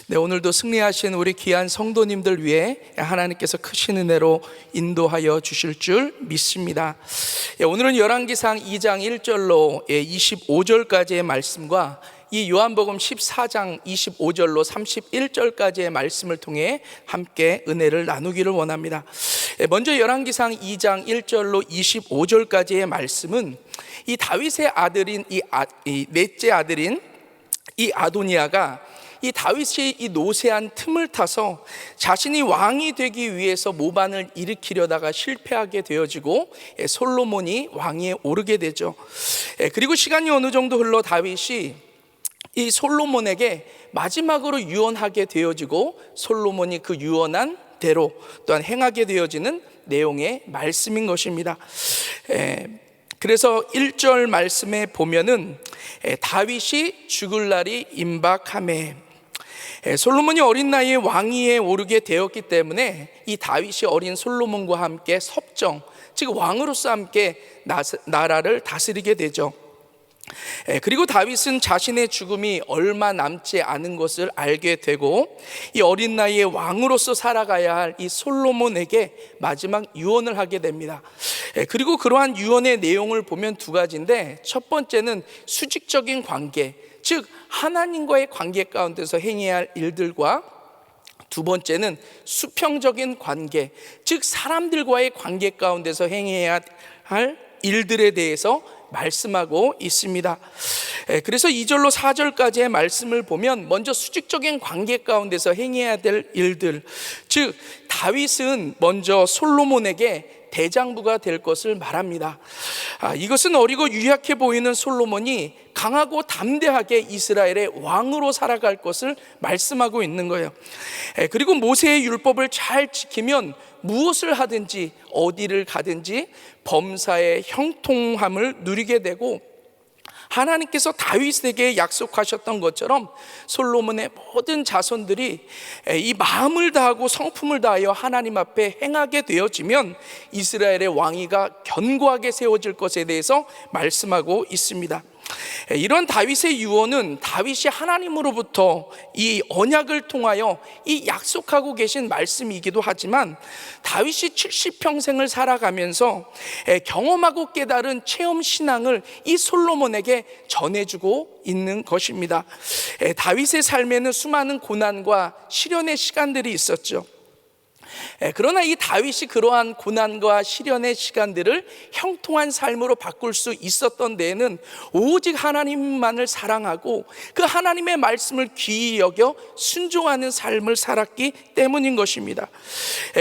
네, 오늘도 승리하신 우리 귀한 성도님들 위해 하나님께서 크신 은혜로 인도하여 주실 줄 믿습니다. 오늘은 열왕기상 2장 1절로 25절까지의 말씀과 이 요한복음 14장 25절로 31절까지의 말씀을 통해 함께 은혜를 나누기를 원합니다. 먼저 열왕기상 2장 1절로 25절까지의 말씀은 이 다윗의 아들인 이 넷째 아들인 이 아도니아가 이 다윗이 이 노쇠한 틈을 타서 자신이 왕이 되기 위해서 모반을 일으키려다가 실패하게 되어지고 솔로몬이 왕위에 오르게 되죠. 그리고 시간이 어느 정도 흘러 다윗이 이 솔로몬에게 마지막으로 유언하게 되어지고 솔로몬이 그 유언한 대로 또한 행하게 되어지는 내용의 말씀인 것입니다. 그래서 1절 말씀에 보면은 다윗이 죽을 날이 임박하매, 솔로몬이 어린 나이에 왕위에 오르게 되었기 때문에 이 다윗이 어린 솔로몬과 함께 섭정, 즉 왕으로서 함께 나라를 다스리게 되죠. 그리고 다윗은 자신의 죽음이 얼마 남지 않은 것을 알게 되고 이 어린 나이에 왕으로서 살아가야 할 이 솔로몬에게 마지막 유언을 하게 됩니다. 그리고 그러한 유언의 내용을 보면 두 가지인데, 첫 번째는 수직적인 관계, 즉 하나님과의 관계 가운데서 행해야 할 일들과, 두 번째는 수평적인 관계, 즉 사람들과의 관계 가운데서 행해야 할 일들에 대해서 말씀하고 있습니다. 그래서 2절로 4절까지의 말씀을 보면 먼저 수직적인 관계 가운데서 행해야 될 일들, 즉 다윗은 먼저 솔로몬에게 대장부가 될 것을 말합니다. 이것은 어리고 유약해 보이는 솔로몬이 강하고 담대하게 이스라엘의 왕으로 살아갈 것을 말씀하고 있는 거예요. 그리고 모세의 율법을 잘 지키면 무엇을 하든지 어디를 가든지 범사의 형통함을 누리게 되고, 하나님께서 다윗에게 약속하셨던 것처럼 솔로몬의 모든 자손들이 이 마음을 다하고 성품을 다하여 하나님 앞에 행하게 되어지면 이스라엘의 왕위가 견고하게 세워질 것에 대해서 말씀하고 있습니다. 이런 다윗의 유언은 다윗이 하나님으로부터 이 언약을 통하여 이 약속하고 계신 말씀이기도 하지만, 다윗이 70평생을 살아가면서 경험하고 깨달은 체험 신앙을 이 솔로몬에게 전해주고 있는 것입니다. 다윗의 삶에는 수많은 고난과 시련의 시간들이 있었죠. 그러나 이 다윗이 그러한 고난과 시련의 시간들을 형통한 삶으로 바꿀 수 있었던 데에는 오직 하나님만을 사랑하고 그 하나님의 말씀을 귀히 여겨 순종하는 삶을 살았기 때문인 것입니다.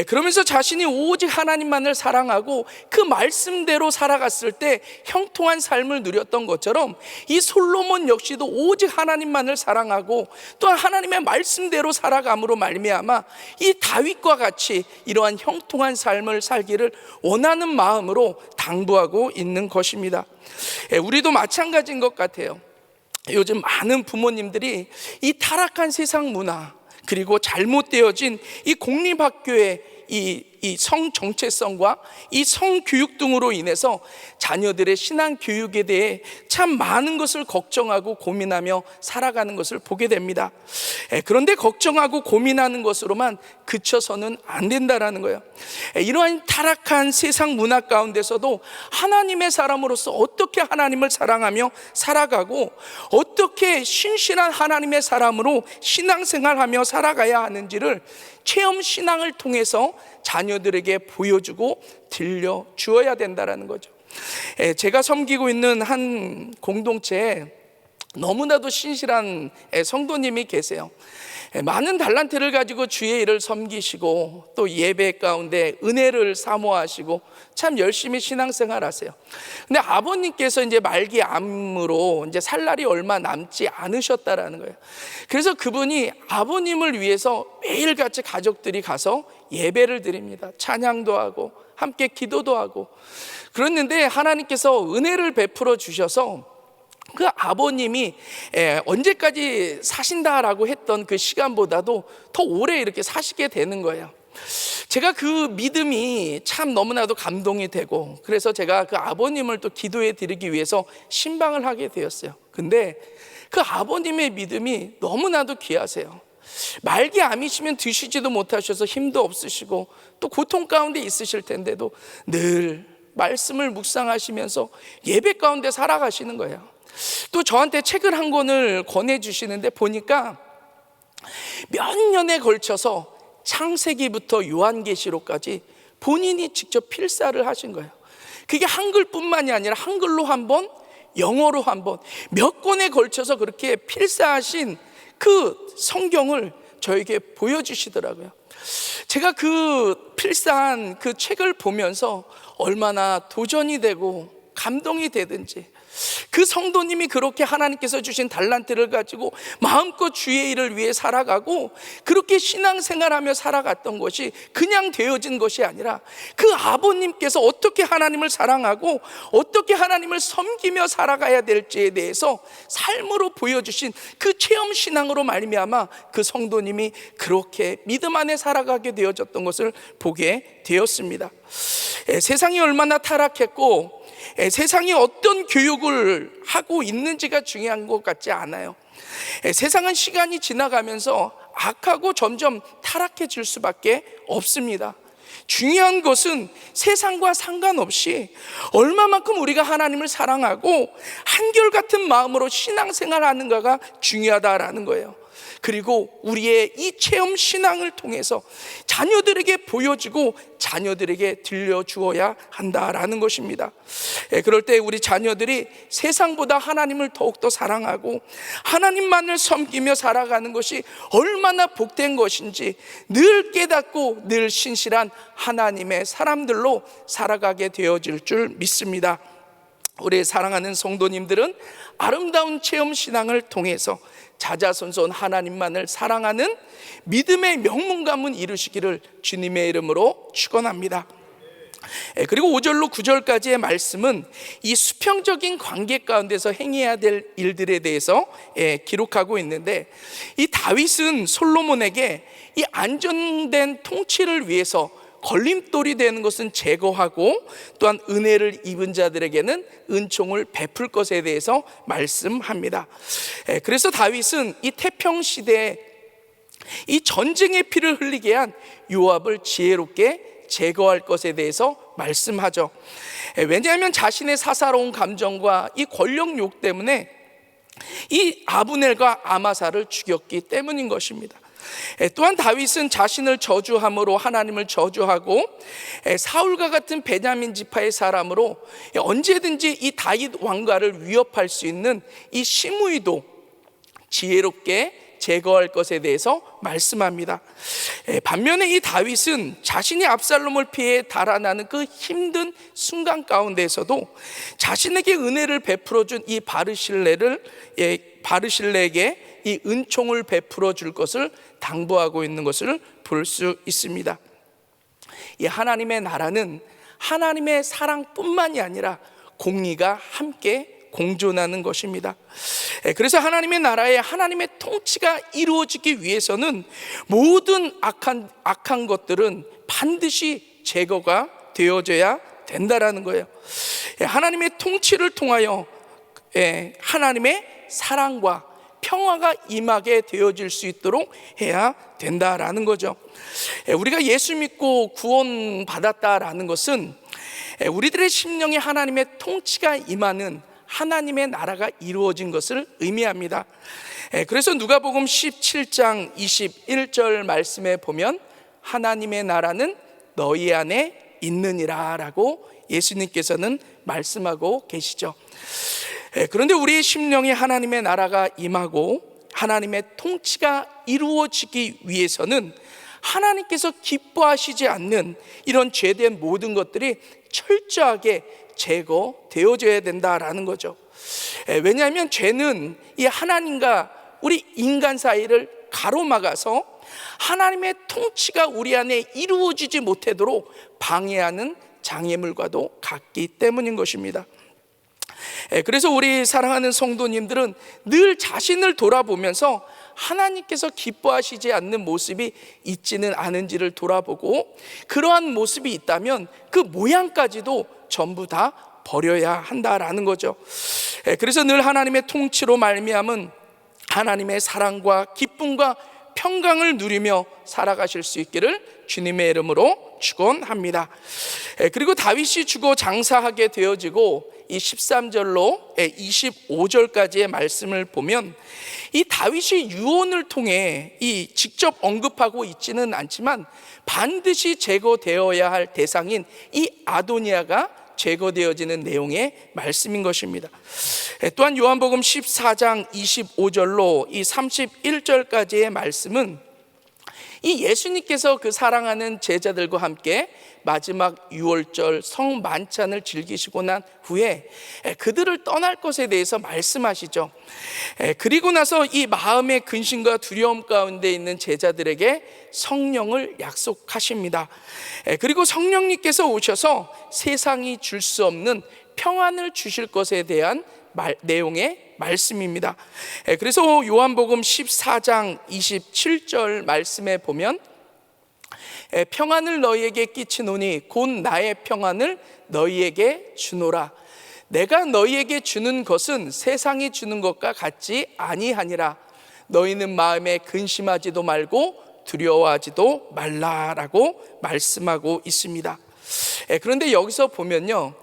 그러면서 자신이 오직 하나님만을 사랑하고 그 말씀대로 살아갔을 때 형통한 삶을 누렸던 것처럼 이 솔로몬 역시도 오직 하나님만을 사랑하고 또한 하나님의 말씀대로 살아감으로 말미암아 이 다윗과 같이 이러한 형통한 삶을 살기를 원하는 마음으로 당부하고 있는 것입니다. 우리도 마찬가지인 것 같아요. 요즘 많은 부모님들이 이 타락한 세상 문화, 그리고 잘못되어진 이 공립학교의 이 성정체성과 이 성교육 등으로 인해서 자녀들의 신앙교육에 대해 참 많은 것을 걱정하고 고민하며 살아가는 것을 보게 됩니다. 그런데 걱정하고 고민하는 것으로만 그쳐서는 안 된다라는 거예요. 이러한 타락한 세상 문화 가운데서도 하나님의 사람으로서 어떻게 하나님을 사랑하며 살아가고 어떻게 신실한 하나님의 사람으로 신앙생활하며 살아가야 하는지를 체험 신앙을 통해서 자녀들에게 보여주고 들려주어야 된다는 거죠. 제가 섬기고 있는 한 공동체에 너무나도 신실한 성도님이 계세요. 많은 달란트를 가지고 주의 일을 섬기시고 또 예배 가운데 은혜를 사모하시고 참 열심히 신앙생활 하세요. 근데 아버님께서 이제 말기 암으로 이제 살 날이 얼마 남지 않으셨다라는 거예요. 그래서 그분이 아버님을 위해서 매일같이 가족들이 가서 예배를 드립니다. 찬양도 하고 함께 기도도 하고 그랬는데, 하나님께서 은혜를 베풀어 주셔서 그 아버님이 언제까지 사신다라고 했던 그 시간보다도 더 오래 이렇게 사시게 되는 거예요. 제가 그 믿음이 참 너무나도 감동이 되고, 그래서 제가 그 아버님을 또 기도해 드리기 위해서 신방을 하게 되었어요. 근데 그 아버님의 믿음이 너무나도 귀하세요. 말기 암이시면 드시지도 못하셔서 힘도 없으시고 또 고통 가운데 있으실 텐데도 늘 말씀을 묵상하시면서 예배 가운데 살아가시는 거예요. 또 저한테 책을 한 권을 권해주시는데 보니까 몇 년에 걸쳐서 창세기부터 요한계시록까지 본인이 직접 필사를 하신 거예요. 그게 한글뿐만이 아니라 한글로 한 번, 영어로 한 번, 몇 권에 걸쳐서 그렇게 필사하신 그 성경을 저에게 보여주시더라고요. 제가 그 필사한 그 책을 보면서 얼마나 도전이 되고 감동이 되든지, 그 성도님이 그렇게 하나님께서 주신 달란트를 가지고 마음껏 주의 일을 위해 살아가고 그렇게 신앙생활하며 살아갔던 것이 그냥 되어진 것이 아니라 그 아버님께서 어떻게 하나님을 사랑하고 어떻게 하나님을 섬기며 살아가야 될지에 대해서 삶으로 보여주신 그 체험신앙으로 말미암아 그 성도님이 그렇게 믿음 안에 살아가게 되어졌던 것을 보게 되었습니다. 세상이 얼마나 타락했고 세상이 어떤 교육을 하고 있는지가 중요한 것 같지 않아요. 세상은 시간이 지나가면서 악하고 점점 타락해질 수밖에 없습니다. 중요한 것은 세상과 상관없이 얼마만큼 우리가 하나님을 사랑하고 한결같은 마음으로 신앙생활하는가가 중요하다라는 거예요. 그리고 우리의 이 체험 신앙을 통해서 자녀들에게 보여주고 자녀들에게 들려주어야 한다라는 것입니다. 그럴 때 우리 자녀들이 세상보다 하나님을 더욱더 사랑하고 하나님만을 섬기며 살아가는 것이 얼마나 복된 것인지 늘 깨닫고 늘 신실한 하나님의 사람들로 살아가게 되어질 줄 믿습니다. 우리 사랑하는 성도님들은 아름다운 체험 신앙을 통해서 자자손손 하나님만을 사랑하는 믿음의 명문가문 이루시기를 주님의 이름으로 축원합니다. 그리고 5절로 9절까지의 말씀은 이 수평적인 관계 가운데서 행해야 될 일들에 대해서 기록하고 있는데, 이 다윗은 솔로몬에게 이 안정된 통치를 위해서 걸림돌이 되는 것은 제거하고 또한 은혜를 입은 자들에게는 은총을 베풀 것에 대해서 말씀합니다. 그래서 다윗은 이 태평시대에 이 전쟁의 피를 흘리게 한 요압을 지혜롭게 제거할 것에 대해서 말씀하죠. 왜냐하면 자신의 사사로운 감정과 이 권력욕 때문에 이 아브넬과 아마사를 죽였기 때문인 것입니다. 또한 다윗은 자신을 저주함으로 하나님을 저주하고 사울과 같은 베냐민 지파의 사람으로 언제든지 이 다윗 왕가를 위협할 수 있는 이 시므이도 지혜롭게 제거할 것에 대해서 말씀합니다. 반면에 이 다윗은 자신이 압살롬을 피해 달아나는 그 힘든 순간 가운데서도 자신에게 은혜를 베풀어준 이 바르실레에게 이 은총을 베풀어 줄 것을 당부하고 있는 것을 볼 수 있습니다. 이 하나님의 나라는 하나님의 사랑뿐만이 아니라 공의가 함께 공존하는 것입니다. 그래서 하나님의 나라에 하나님의 통치가 이루어지기 위해서는 모든 악한 것들은 반드시 제거가 되어져야 된다라는 거예요. 하나님의 통치를 통하여 하나님의 사랑과 평화가 임하게 되어질 수 있도록 해야 된다라는 거죠. 우리가 예수 믿고 구원 받았다라는 것은 우리들의 심령에 하나님의 통치가 임하는 하나님의 나라가 이루어진 것을 의미합니다. 그래서 누가복음 17장 21절 말씀에 보면 하나님의 나라는 너희 안에 있느니라 라고 예수님께서는 말씀하고 계시죠. 그런데 우리의 심령에 하나님의 나라가 임하고 하나님의 통치가 이루어지기 위해서는 하나님께서 기뻐하시지 않는 이런 죄된 모든 것들이 철저하게 제거되어져야 된다라는 거죠. 왜냐하면 죄는 이 하나님과 우리 인간 사이를 가로막아서 하나님의 통치가 우리 안에 이루어지지 못하도록 방해하는 장애물과도 같기 때문인 것입니다. 그래서 우리 사랑하는 성도님들은 늘 자신을 돌아보면서 하나님께서 기뻐하시지 않는 모습이 있지는 않은지를 돌아보고, 그러한 모습이 있다면 그 모양까지도 전부 다 버려야 한다라는 거죠. 그래서 늘 하나님의 통치로 말미암은 하나님의 사랑과 기쁨과 평강을 누리며 살아가실 수 있기를 주님의 이름으로 축원합니다. 그리고 다윗이 죽어 장사하게 되어지고 이 13절로 25절까지의 말씀을 보면 이 다윗이 유언을 통해 이 직접 언급하고 있지는 않지만 반드시 제거되어야 할 대상인 이 아도니아가 제거되어지는 내용의 말씀인 것입니다. 또한 요한복음 14장 25절로 이 31절까지의 말씀은 이 예수님께서 그 사랑하는 제자들과 함께 마지막 유월절 성만찬을 즐기시고 난 후에 그들을 떠날 것에 대해서 말씀하시죠. 그리고 나서 이 마음의 근심과 두려움 가운데 있는 제자들에게 성령을 약속하십니다. 그리고 성령님께서 오셔서 세상이 줄 수 없는 평안을 주실 것에 대한 내용의 말씀입니다. 그래서 요한복음 14장 27절 말씀에 보면 평안을 너희에게 끼치노니 곧 나의 평안을 너희에게 주노라. 내가 너희에게 주는 것은 세상이 주는 것과 같지 아니하니라. 너희는 마음에 근심하지도 말고 두려워하지도 말라라고 말씀하고 있습니다. 그런데 여기서 보면요,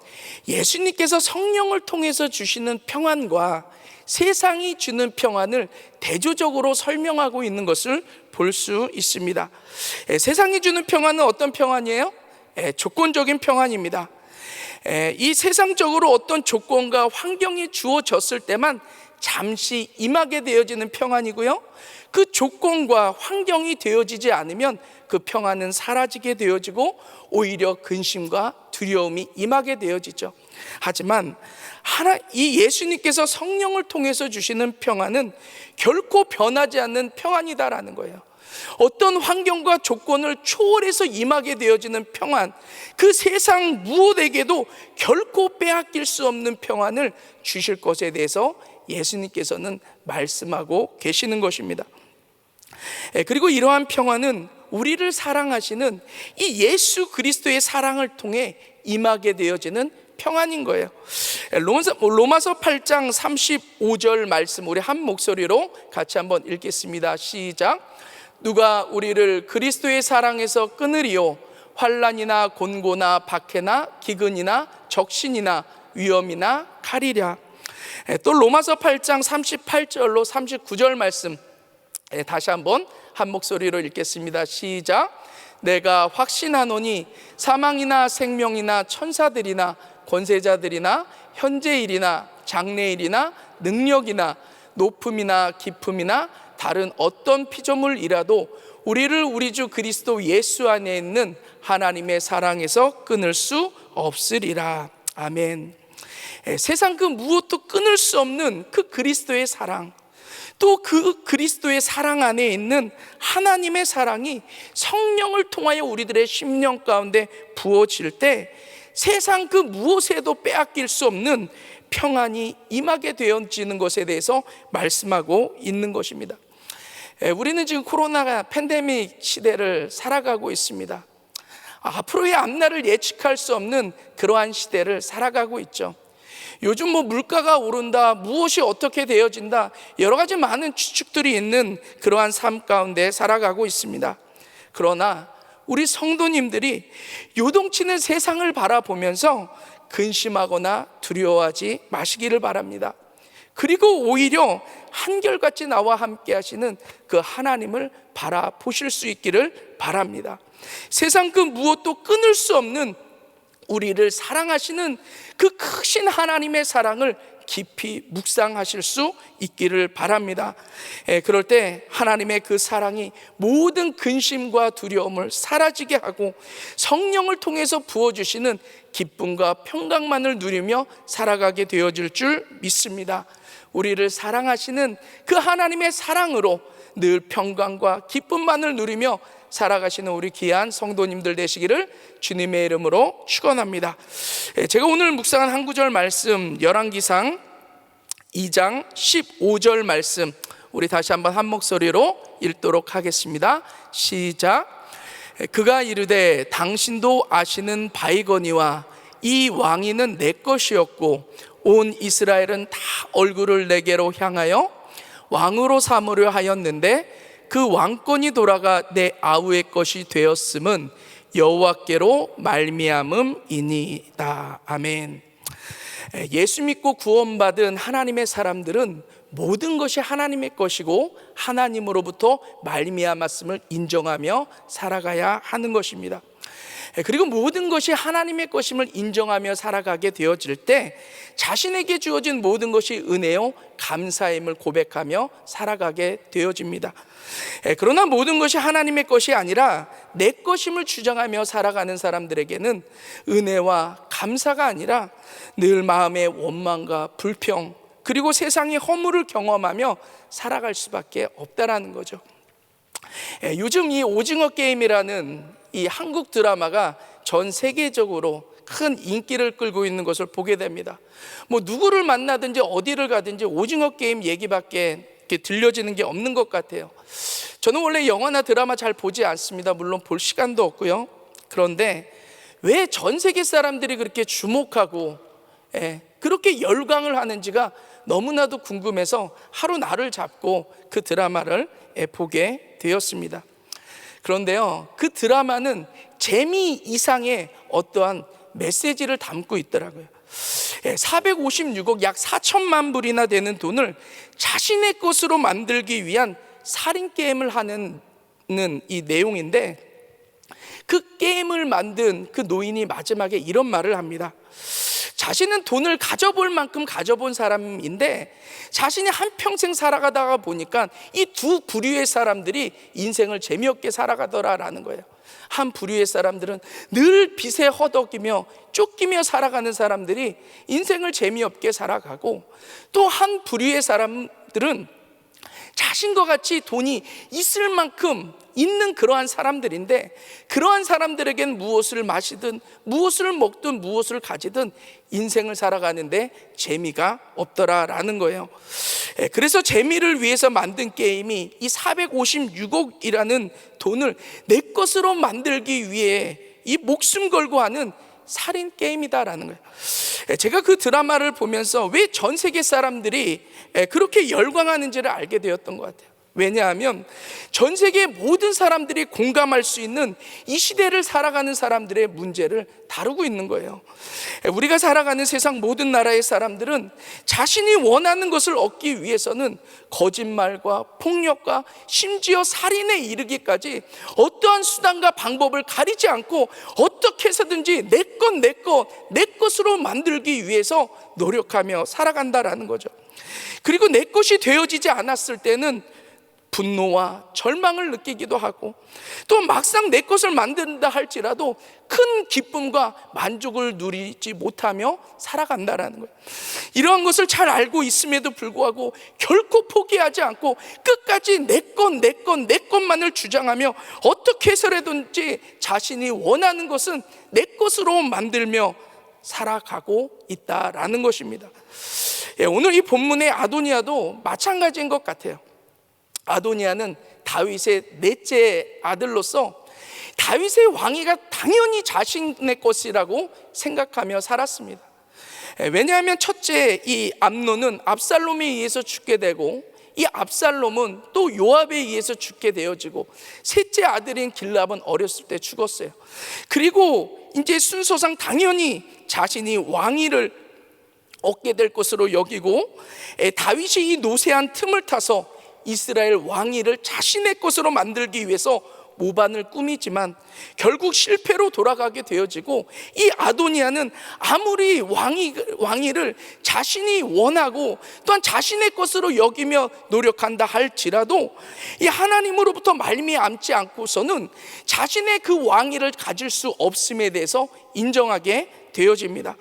예수님께서 성령을 통해서 주시는 평안과 세상이 주는 평안을 대조적으로 설명하고 있는 것을 볼 수 있습니다. 세상이 주는 평안은 어떤 평안이에요? 조건적인 평안입니다. 이 세상적으로 어떤 조건과 환경이 주어졌을 때만 잠시 임하게 되어지는 평안이고요, 그 조건과 환경이 되어지지 않으면 그 평안은 사라지게 되어지고 오히려 근심과 두려움이 임하게 되어지죠. 하지만 이 예수님께서 성령을 통해서 주시는 평안은 결코 변하지 않는 평안이다라는 거예요. 어떤 환경과 조건을 초월해서 임하게 되어지는 평안, 그 세상 무엇에게도 결코 빼앗길 수 없는 평안을 주실 것에 대해서 예수님께서는 말씀하고 계시는 것입니다. 그리고 이러한 평안은 우리를 사랑하시는 이 예수 그리스도의 사랑을 통해 임하게 되어지는 평안인 거예요. 로마서 8장 35절 말씀 우리 한 목소리로 같이 한번 읽겠습니다. 시작. 누가 우리를 그리스도의 사랑에서 끊으리요? 환난이나 곤고나 박해나 기근이나 적신이나 위험이나 칼이랴. 또 로마서 8장 38절로 39절 말씀 다시 한번 한 목소리로 읽겠습니다. 시작. 내가 확신하노니 사망이나 생명이나 천사들이나 권세자들이나 현재일이나 장래일이나 능력이나 높음이나 깊음이나 다른 어떤 피조물이라도 우리를 우리 주 그리스도 예수 안에 있는 하나님의 사랑에서 끊을 수 없으리라. 아멘. 세상 그 무엇도 끊을 수 없는 그 그리스도의 사랑, 또 그 그리스도의 사랑 안에 있는 하나님의 사랑이 성령을 통하여 우리들의 심령 가운데 부어질 때 세상 그 무엇에도 빼앗길 수 없는 평안이 임하게 되어지는 것에 대해서 말씀하고 있는 것입니다. 우리는 지금 코로나 팬데믹 시대를 살아가고 있습니다. 앞으로의 앞날을 예측할 수 없는 그러한 시대를 살아가고 있죠. 요즘 물가가 오른다, 무엇이 어떻게 되어진다, 여러 가지 많은 추측들이 있는 그러한 삶 가운데 살아가고 있습니다. 그러나 우리 성도님들이 요동치는 세상을 바라보면서 근심하거나 두려워하지 마시기를 바랍니다. 그리고 오히려 한결같이 나와 함께 하시는 그 하나님을 바라보실 수 있기를 바랍니다. 세상 그 무엇도 끊을 수 없는 우리를 사랑하시는 그 크신 하나님의 사랑을 깊이 묵상하실 수 있기를 바랍니다. 그럴 때 하나님의 그 사랑이 모든 근심과 두려움을 사라지게 하고 성령을 통해서 부어주시는 기쁨과 평강만을 누리며 살아가게 되어질 줄 믿습니다. 우리를 사랑하시는 그 하나님의 사랑으로 늘 평강과 기쁨만을 누리며 살아가시는 우리 귀한 성도님들 되시기를 주님의 이름으로 축원합니다. 제가 오늘 묵상한 한 구절 말씀, 열왕기상 2장 15절 말씀 우리 다시 한번 한 목소리로 읽도록 하겠습니다. 시작. 그가 이르되 당신도 아시는 바이거니와 이 왕위는 내 것이었고 온 이스라엘은 다 얼굴을 내게로 향하여 왕으로 삼으려 하였는데 그 왕권이 돌아가 내 아우의 것이 되었음은 여호와께로 말미암음이니이다. 아멘. 예수 믿고 구원받은 하나님의 사람들은 모든 것이 하나님의 것이고 하나님으로부터 말미암았음을 인정하며 살아가야 하는 것입니다. 그리고 모든 것이 하나님의 것임을 인정하며 살아가게 되어질 때 자신에게 주어진 모든 것이 은혜요 감사임을 고백하며 살아가게 되어집니다. 그러나 모든 것이 하나님의 것이 아니라 내 것임을 주장하며 살아가는 사람들에게는 은혜와 감사가 아니라 늘 마음의 원망과 불평, 그리고 세상의 허물을 경험하며 살아갈 수밖에 없다라는 거죠. 요즘 이 오징어 게임이라는 이 한국 드라마가 전 세계적으로 큰 인기를 끌고 있는 것을 보게 됩니다. 뭐 누구를 만나든지 어디를 가든지 오징어 게임 얘기밖에 이렇게 들려지는 게 없는 것 같아요. 저는 원래 영화나 드라마 잘 보지 않습니다. 물론 볼 시간도 없고요. 그런데 왜 전 세계 사람들이 그렇게 주목하고 그렇게 열광을 하는지가 너무나도 궁금해서 하루 날을 잡고 그 드라마를 보게 되었습니다. 그런데요, 그 드라마는 재미 이상의 어떠한 메시지를 담고 있더라고요. 456억 약 4천만 불이나 되는 돈을 자신의 것으로 만들기 위한 살인 게임을 하는 이 내용인데, 그 게임을 만든 그 노인이 마지막에 이런 말을 합니다. 자신은 돈을 가져볼 만큼 가져본 사람인데 자신이 한평생 살아가다가 보니까 이 두 부류의 사람들이 인생을 재미없게 살아가더라라는 거예요. 한 부류의 사람들은 늘 빚에 허덕이며 쫓기며 살아가는 사람들이 인생을 재미없게 살아가고, 또 한 부류의 사람들은 자신과 같이 돈이 있을 만큼 있는 그러한 사람들인데, 그러한 사람들에겐 무엇을 마시든 무엇을 먹든 무엇을 가지든 인생을 살아가는데 재미가 없더라라는 거예요. 그래서 재미를 위해서 만든 게임이 이 456억이라는 돈을 내 것으로 만들기 위해 이 목숨 걸고 하는 살인 게임이다라는 거예요. 제가 그 드라마를 보면서 왜 전 세계 사람들이 그렇게 열광하는지를 알게 되었던 것 같아요. 왜냐하면 전 세계 모든 사람들이 공감할 수 있는 이 시대를 살아가는 사람들의 문제를 다루고 있는 거예요. 우리가 살아가는 세상 모든 나라의 사람들은 자신이 원하는 것을 얻기 위해서는 거짓말과 폭력과 심지어 살인에 이르기까지 어떠한 수단과 방법을 가리지 않고 어떻게 해서든지 내 것으로 만들기 위해서 노력하며 살아간다라는 거죠. 그리고 내 것이 되어지지 않았을 때는 분노와 절망을 느끼기도 하고, 또 막상 내 것을 만든다 할지라도 큰 기쁨과 만족을 누리지 못하며 살아간다라는 거예요. 이러한 것을 잘 알고 있음에도 불구하고 결코 포기하지 않고 끝까지 내 것만을 주장하며 어떻게 해서라든지 자신이 원하는 것은 내 것으로 만들며 살아가고 있다라는 것입니다. 오늘 이 본문의 아도니아도 마찬가지인 것 같아요. 아도니아는 다윗의 넷째 아들로서 다윗의 왕위가 당연히 자신의 것이라고 생각하며 살았습니다. 왜냐하면 첫째 이 암논은 압살롬에 의해서 죽게 되고, 이 압살롬은 또 요압에 의해서 죽게 되어지고, 셋째 아들인 길랍은 어렸을 때 죽었어요. 그리고 이제 순서상 당연히 자신이 왕위를 얻게 될 것으로 여기고, 다윗이 이 노쇠한 틈을 타서 이스라엘 왕위를 자신의 것으로 만들기 위해서 모반을 꾸미지만 결국 실패로 돌아가게 되어지고, 이 아도니아는 아무리 왕위를 자신이 원하고 또한 자신의 것으로 여기며 노력한다 할지라도 이 하나님으로부터 말미암지 않고서는 자신의 그 왕위를 가질 수 없음에 대해서 인정하게 되어집니다.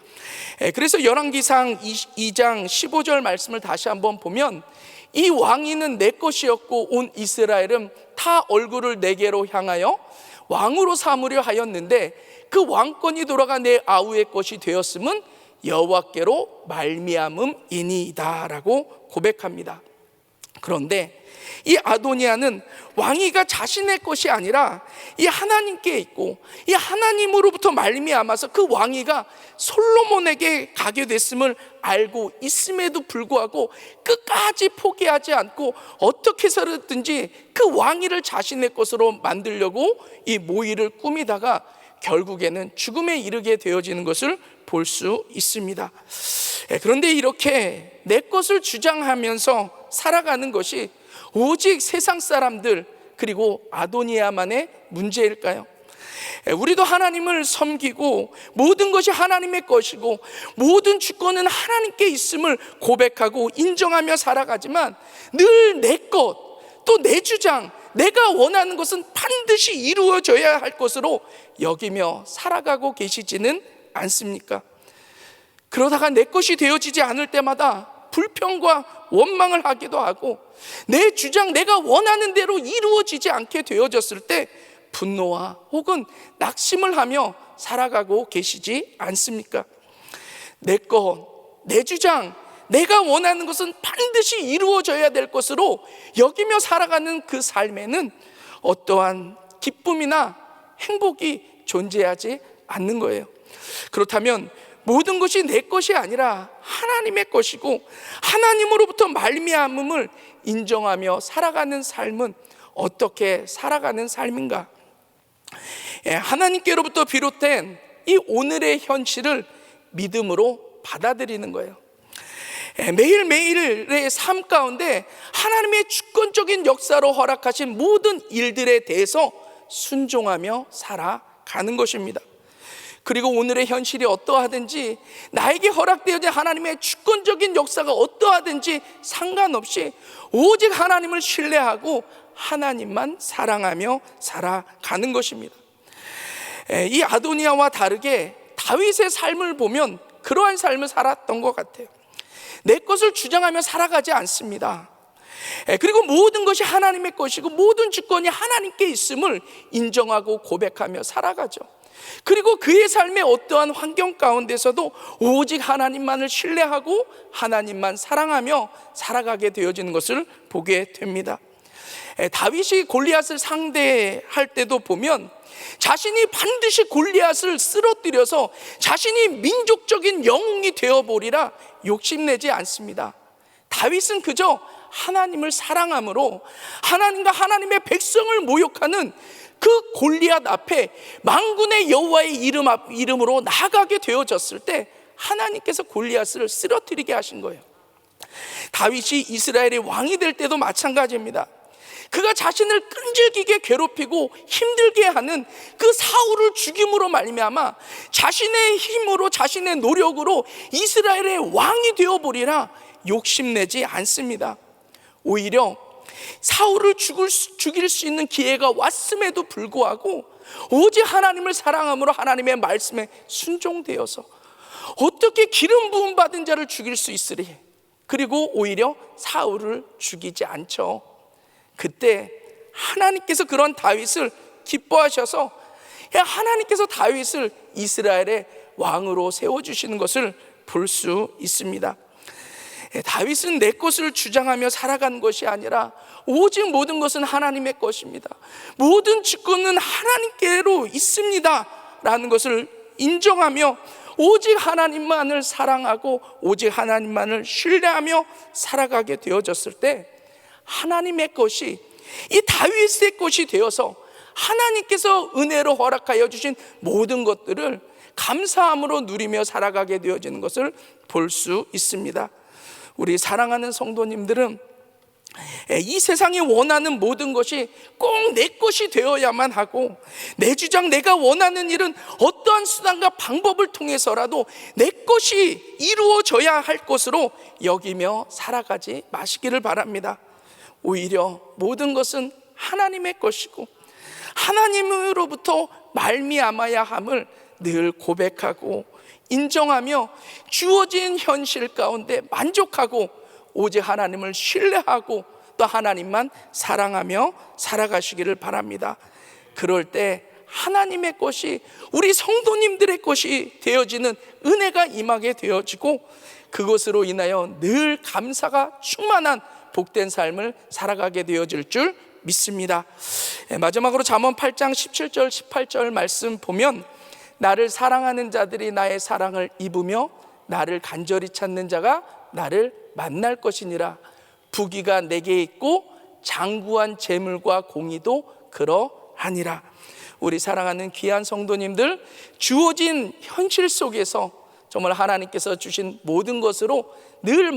그래서 열왕기상 2장 15절 말씀을 다시 한번 보면, 이 왕위는 내 것이었고 온 이스라엘은 타 얼굴을 내게로 향하여 왕으로 삼으려 하였는데 그 왕권이 돌아가 내 아우의 것이 되었음은 여호와께로 말미암음이니이다 라고 고백합니다. 그런데 이 아도니아는 왕위가 자신의 것이 아니라 이 하나님께 있고 이 하나님으로부터 말미암아서 그 왕위가 솔로몬에게 가게 됐음을 알고 있음에도 불구하고 끝까지 포기하지 않고 어떻게 해서든지 그 왕위를 자신의 것으로 만들려고 이 모의를 꾸미다가 결국에는 죽음에 이르게 되어지는 것을 볼 수 있습니다. 그런데 이렇게 내 것을 주장하면서 살아가는 것이 오직 세상 사람들 그리고 아도니아만의 문제일까요? 우리도 하나님을 섬기고 모든 것이 하나님의 것이고 모든 주권은 하나님께 있음을 고백하고 인정하며 살아가지만 늘 내 것, 또 내 주장, 내가 원하는 것은 반드시 이루어져야 할 것으로 여기며 살아가고 계시지는 않습니까? 그러다가 내 것이 되어지지 않을 때마다 불평과 원망을 하기도 하고 내 주장, 내가 원하는 대로 이루어지지 않게 되어졌을 때 분노와 혹은 낙심을 하며 살아가고 계시지 않습니까? 내 것, 내 주장, 내가 원하는 것은 반드시 이루어져야 될 것으로 여기며 살아가는 그 삶에는 어떠한 기쁨이나 행복이 존재하지 않는 거예요. 그렇다면 모든 것이 내 것이 아니라 하나님의 것이고 하나님으로부터 말미암음을 인정하며 살아가는 삶은 어떻게 살아가는 삶인가? 하나님께로부터 비롯된 이 오늘의 현실을 믿음으로 받아들이는 거예요. 매일매일의 삶 가운데 하나님의 주권적인 역사로 허락하신 모든 일들에 대해서 순종하며 살아가는 것입니다. 그리고 오늘의 현실이 어떠하든지 나에게 허락되어진 하나님의 주권적인 역사가 어떠하든지 상관없이 오직 하나님을 신뢰하고 하나님만 사랑하며 살아가는 것입니다. 이 아도니아와 다르게 다윗의 삶을 보면 그러한 삶을 살았던 것 같아요. 내 것을 주장하며 살아가지 않습니다. 그리고 모든 것이 하나님의 것이고 모든 주권이 하나님께 있음을 인정하고 고백하며 살아가죠. 그리고 그의 삶의 어떠한 환경 가운데서도 오직 하나님만을 신뢰하고 하나님만 사랑하며 살아가게 되어지는 것을 보게 됩니다. 다윗이 골리앗을 상대할 때도 보면 자신이 반드시 골리앗을 쓰러뜨려서 자신이 민족적인 영웅이 되어보리라 욕심내지 않습니다. 다윗은 그저 하나님을 사랑함으로 하나님과 하나님의 백성을 모욕하는 그 골리앗 앞에 만군의 여호와의 이름으로 나아가게 되어졌을 때 하나님께서 골리앗을 쓰러뜨리게 하신 거예요. 다윗이 이스라엘의 왕이 될 때도 마찬가지입니다. 그가 자신을 끈질기게 괴롭히고 힘들게 하는 그 사울을 죽임으로 말미암아 자신의 힘으로 자신의 노력으로 이스라엘의 왕이 되어보리라 욕심내지 않습니다. 오히려 사울을 죽일 수 있는 기회가 왔음에도 불구하고 오직 하나님을 사랑함으로 하나님의 말씀에 순종되어서 어떻게 기름 부음 받은 자를 죽일 수 있으리? 그리고 오히려 사울을 죽이지 않죠. 그때 하나님께서 그런 다윗을 기뻐하셔서 하나님께서 다윗을 이스라엘의 왕으로 세워주시는 것을 볼 수 있습니다. 다윗은 내 것을 주장하며 살아가는 것이 아니라 오직 모든 것은 하나님의 것입니다. 모든 주권은 하나님께로 있습니다 라는 것을 인정하며 오직 하나님만을 사랑하고 오직 하나님만을 신뢰하며 살아가게 되어졌을 때 하나님의 것이 이 다윗의 것이 되어서 하나님께서 은혜로 허락하여 주신 모든 것들을 감사함으로 누리며 살아가게 되어지는 것을 볼 수 있습니다. 우리 사랑하는 성도님들은 이 세상이 원하는 모든 것이 꼭 내 것이 되어야만 하고 내 주장, 내가 원하는 일은 어떠한 수단과 방법을 통해서라도 내 것이 이루어져야 할 것으로 여기며 살아가지 마시기를 바랍니다. 오히려 모든 것은 하나님의 것이고 하나님으로부터 말미암아야 함을 늘 고백하고 인정하며 주어진 현실 가운데 만족하고 오직 하나님을 신뢰하고 또 하나님만 사랑하며 살아가시기를 바랍니다. 그럴 때 하나님의 것이 우리 성도님들의 것이 되어지는 은혜가 임하게 되어지고 그것으로 인하여 늘 감사가 충만한 복된 삶을 살아가게 되어질 줄 믿습니다. 마지막으로 잠언 8장 17절 18절 말씀 보면 나를 사랑하는 자들이 나의 사랑을 입으며 나를 간절히 찾는 자가 나를 만날 것이니라. 부귀가 내게 있고 장구한 재물과 공의도 그러하니라. 우리 사랑하는 귀한 성도님들, 주어진 현실 속에서 정말 하나님께서 주신 모든 것으로 늘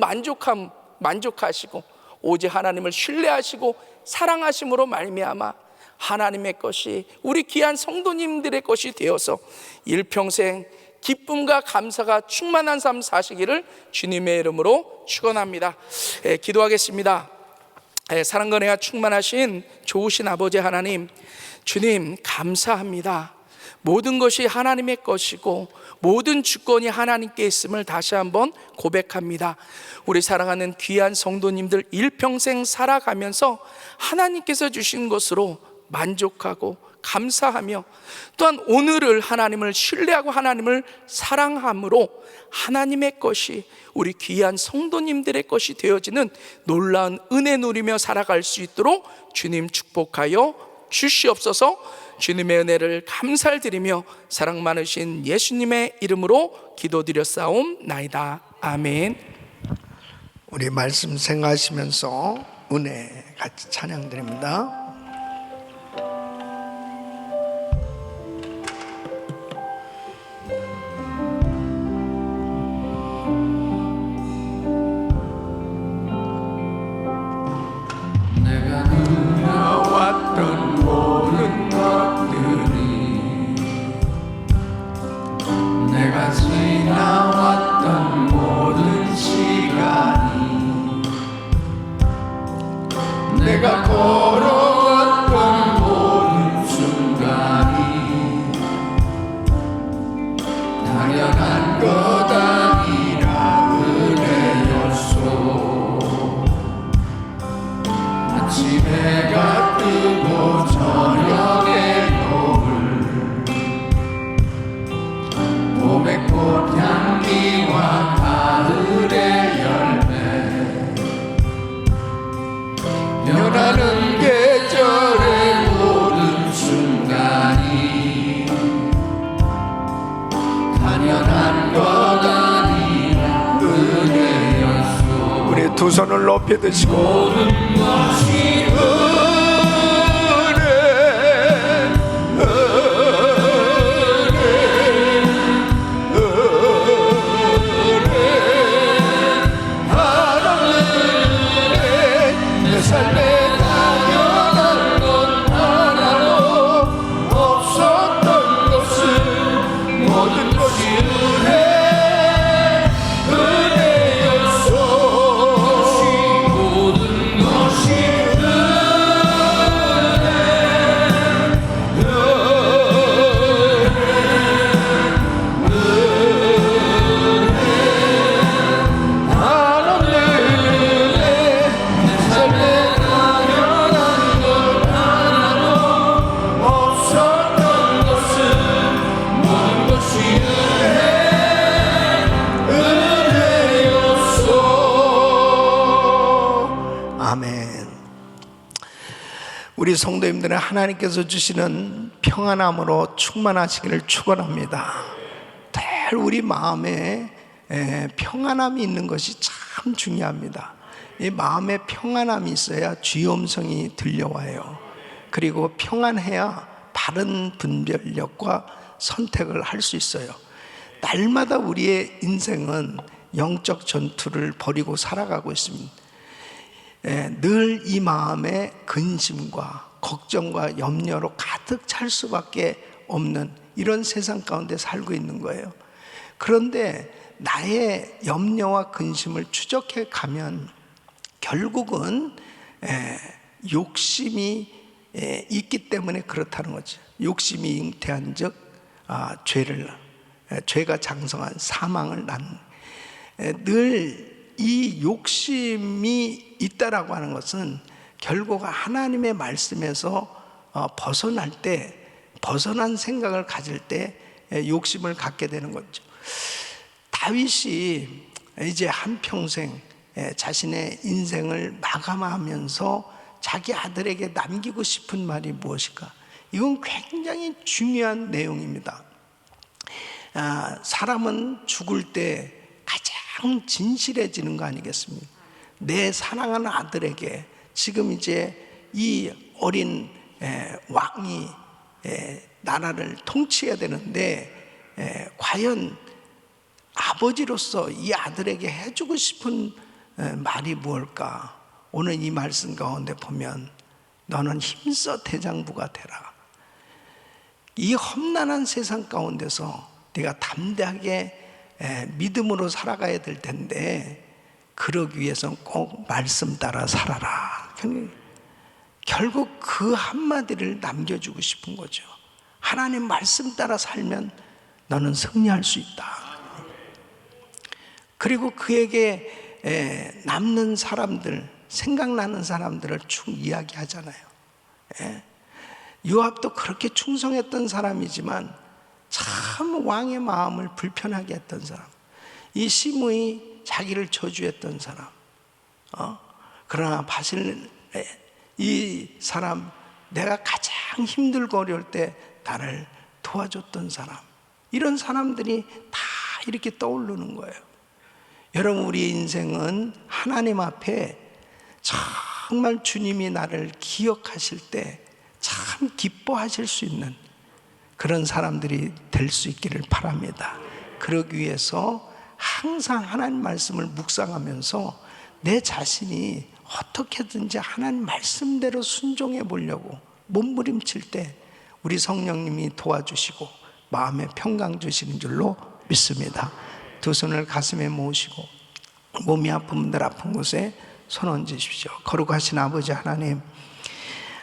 만족하시고 오직 하나님을 신뢰하시고 사랑하심으로 말미암아 하나님의 것이 우리 귀한 성도님들의 것이 되어서 일평생 기쁨과 감사가 충만한 삶 사시기를 주님의 이름으로 축원합니다. 기도하겠습니다. 사랑과 은혜가 충만하신 좋으신 아버지 하나님, 주님 감사합니다. 모든 것이 하나님의 것이고 모든 주권이 하나님께 있음을 다시 한번 고백합니다. 우리 사랑하는 귀한 성도님들 일평생 살아가면서 하나님께서 주신 것으로 만족하고 감사하며 또한 오늘을 하나님을 신뢰하고 하나님을 사랑함으로 하나님의 것이 우리 귀한 성도님들의 것이 되어지는 놀라운 은혜 누리며 살아갈 수 있도록 주님 축복하여 주시옵소서. 주님의 은혜를 감사를 드리며 사랑 많으신 예수님의 이름으로 기도드렸사옵나이다. 아멘. 우리 말씀 생각하시면서 은혜 같이 찬양드립니다. 내가 누려왔던 모든 것들이, 내가 지나왔던 모든 시간이, 내가 걸어왔던 모든 순간이 당연한 것 아니라 은혜였소. 아침해가 뜨고 저녁에 노을, 봄의 꽃향기와 가을의 열매, 변하는 계절의 모든 순간이 당연한 것 아니라 은혜였소. 우리 두 손을 높이 드시고 모든 것이 내 삶에 당연한 것 하나도 없었던 것은 모든 것이 은혜였소. 모든 것이 아멘. 우리 성도님들은 하나님께서 주시는 평안함으로 충만하시기를 축원합니다. 늘 우리 마음에 평안함이 있는 것이 참 중요합니다. 이 마음에 평안함이 있어야 주의 음성이 들려와요. 그리고 평안해야 바른 분별력과 선택을 할 수 있어요. 날마다 우리의 인생은 영적 전투를 벌이고 살아가고 있습니다. 늘 이 마음에 근심과 걱정과 염려로 가득 찰 수밖에 없는 이런 세상 가운데 살고 있는 거예요. 그런데 나의 염려와 근심을 추적해 가면 결국은 욕심이 있기 때문에 그렇다는 거죠. 욕심이 잉태한 즉 죄가 장성한 사망을 낳는, 늘 이 욕심이 있다라고 하는 것은 결국 하나님의 말씀에서 벗어날 때, 벗어난 생각을 가질 때 욕심을 갖게 되는 거죠. 다윗이 이제 한평생 자신의 인생을 마감하면서 자기 아들에게 남기고 싶은 말이 무엇일까? 이건 굉장히 중요한 내용입니다. 사람은 죽을 때 가장 진실해지는 거 아니겠습니까? 내 사랑하는 아들에게 지금 이제 이 어린 왕이 나라를 통치해야 되는데 과연 아버지로서 이 아들에게 해주고 싶은 말이 무엇일까? 오늘 이 말씀 가운데 보면 너는 힘써 대장부가 되라. 이 험난한 세상 가운데서 네가 담대하게 믿음으로 살아가야 될 텐데 그러기 위해서는 꼭 말씀 따라 살아라. 결국 그 한마디를 남겨주고 싶은 거죠. 하나님 말씀 따라 살면 너는 승리할 수 있다. 그리고 그에게 남는 사람들, 생각나는 사람들을 쭉 이야기하잖아요. 요압도 그렇게 충성했던 사람이지만 참 왕의 마음을 불편하게 했던 사람, 이 시므이 자기를 저주했던 사람, 그러나 바실 이 사람, 내가 가장 힘들고 어려울 때 나를 도와줬던 사람, 이런 사람들이 다 이렇게 떠오르는 거예요. 여러분, 우리 인생은 하나님 앞에 정말 주님이 나를 기억하실 때 참 기뻐하실 수 있는 그런 사람들이 될 수 있기를 바랍니다. 그러기 위해서 항상 하나님 말씀을 묵상하면서 내 자신이 어떻게든지 하나님 말씀대로 순종해 보려고 몸부림칠 때 우리 성령님이 도와주시고 마음에 평강 주시는 줄로 믿습니다. 두 손을 가슴에 모으시고 몸이 아픈 분들 아픈 곳에 손 얹으십시오. 거룩하신 아버지 하나님,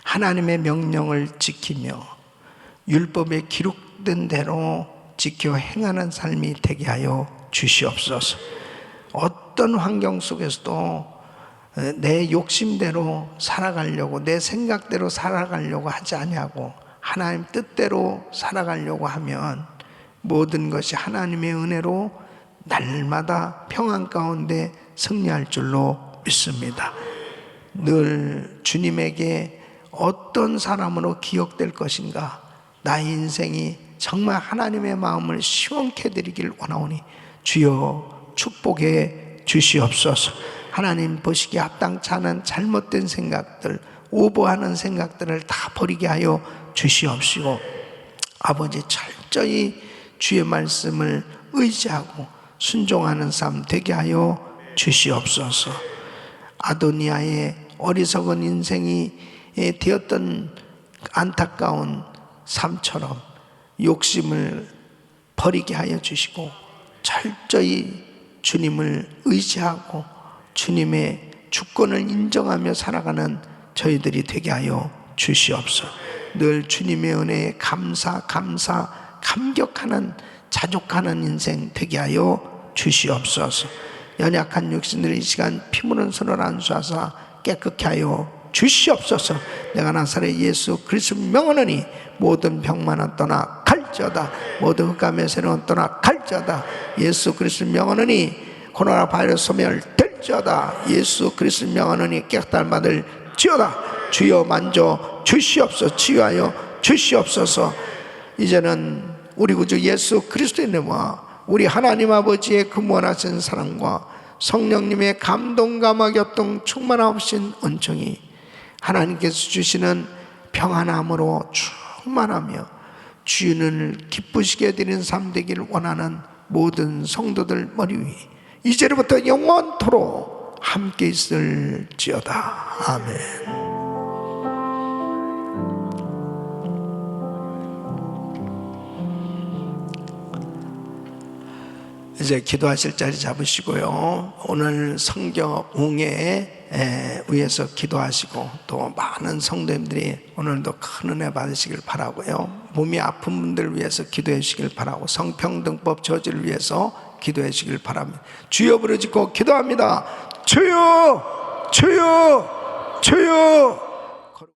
하나님의 명령을 지키며 율법에 기록된 대로 지켜 행하는 삶이 되게 하여 주시옵소서. 어떤 환경 속에서도 내 욕심대로 살아가려고, 내 생각대로 살아가려고 하지 아니하고 하나님 뜻대로 살아가려고 하면 모든 것이 하나님의 은혜로 날마다 평안 가운데 승리할 줄로 믿습니다. 늘 주님에게 어떤 사람으로 기억될 것인가, 나의 인생이 정말 하나님의 마음을 시원케 해드리길 원하오니 주여 축복해 주시옵소서. 하나님 보시기에 합당치 않은 잘못된 생각들, 오버하는 생각들을 다 버리게 하여 주시옵시고, 아버지 철저히 주의 말씀을 의지하고 순종하는 삶 되게 하여 주시옵소서. 아도니아의 어리석은 인생이 되었던 안타까운 삶처럼 욕심을 버리게 하여 주시고 철저히 주님을 의지하고 주님의 주권을 인정하며 살아가는 저희들이 되게 하여 주시옵소서. 늘 주님의 은혜에 감격하는 자족하는 인생 되게 하여 주시옵소서. 연약한 육신들 이 시간 피무는 손을 안수하사 깨끗게 하여 주시옵소서. 내가 나사렛 예수 그리스도 명하노니 모든 병만은 떠나 갈지어다, 모든 흑암의 세력은 떠나 갈지어다. 예수 그리스도 명하노니 코로나 바이러스 소멸될지어다. 예수 그리스도 명하노니 깨끗함을 받을지어다. 주여 만져 주시옵소서. 치유하여 주시옵소서. 이제는 우리 구주 예수 그리스도의 이름과 우리 하나님 아버지의 그 무한하신 사랑과 성령님의 감동과 교통 충만하신 은총이 하나님께서 주시는 평안함으로 충만하며 주님을 기쁘시게 해드리는 삶 되기를 원하는 모든 성도들 머리 위에 이제부터 영원토록 함께 있을지어다. 아멘. 이제 기도하실 자리 잡으시고요. 오늘 성경웅에 위해서 기도하시고 또 많은 성도님들이 오늘도 큰 은혜 받으시길 바라고요. 몸이 아픈 분들 위해서 기도해 주시길 바라고 성평등법 저지를 위해서 기도해 주시길 바랍니다. 주여 부르짖고 기도합니다. 주여 주여 주여